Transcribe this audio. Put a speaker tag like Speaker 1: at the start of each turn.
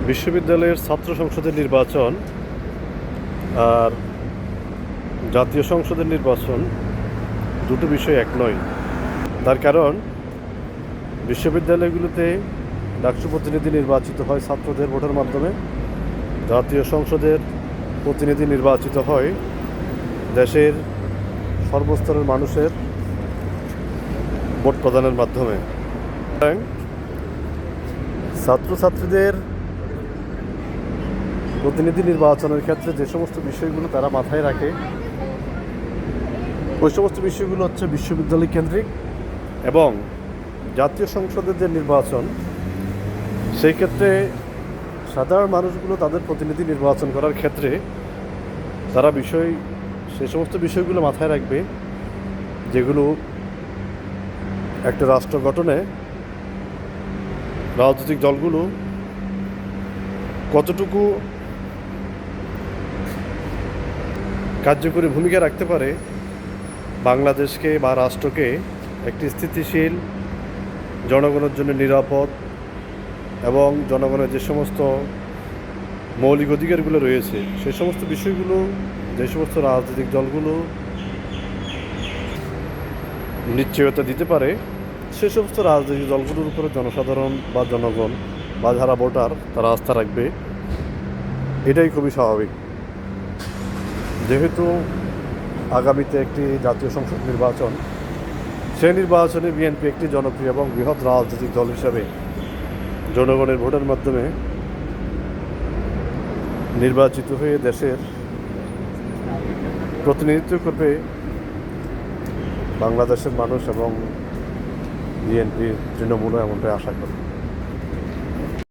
Speaker 1: বিশ্ববিদ্যালয়ের ছাত্র সংসদের নির্বাচন আর জাতীয় সংসদের নির্বাচন দুটো বিষয় এক নয়। তার কারণ বিশ্ববিদ্যালয়গুলোতে ডাকসু প্রতিনিধি নির্বাচিত হয় ছাত্রদের ভোটের মাধ্যমে, জাতীয় সংসদের প্রতিনিধি নির্বাচিত হয় দেশের সর্বস্তরের মানুষের ভোট প্রদানের মাধ্যমে। ছাত্রছাত্রীদের প্রতিনিধি নির্বাচনের ক্ষেত্রে যে সমস্ত বিষয়গুলো তারা মাথায় রাখে, ওই সমস্ত বিষয়গুলো হচ্ছে বিশ্ববিদ্যালয় কেন্দ্রিক। এবং জাতীয় সংসদের যে নির্বাচন, সেই ক্ষেত্রে সাধারণ মানুষগুলো তাদের প্রতিনিধি নির্বাচন করার ক্ষেত্রে তারা সেই সমস্ত বিষয়গুলো মাথায় রাখবে যেগুলো একটা রাষ্ট্র গঠনে রাজনৈতিক দলগুলো কতটুকু কার্যকরী ভূমিকা রাখতে পারে বাংলাদেশকে বা রাষ্ট্রকে একটি স্থিতিশীল, জনগণের জন্য নিরাপদ এবং জনগণের যে সমস্ত মৌলিক অধিকারগুলো রয়েছে সেই সমস্ত বিষয়গুলো যে সমস্ত রাজনৈতিক দলগুলো নিশ্চয়তা দিতে পারে, সে সমস্ত রাজনৈতিক দলগুলোর উপরে জনসাধারণ বা জনগণ বা যারা ভোটার তারা আস্থা রাখবে। এটাই খুবই স্বাভাবিক। যেহেতু আগামীতে একটি জাতীয় সংসদ নির্বাচন, সেই নির্বাচনে বিএনপি একটি জনপ্রিয় এবং বৃহৎ রাজনৈতিক দল হিসাবে জনগণের ভোটের মাধ্যমে নির্বাচিত হয়ে দেশের প্রতিনিধিত্ব করবে বাংলাদেশের মানুষ এবং বিএনপি তৃণমূলও এমনটাই আশা করে।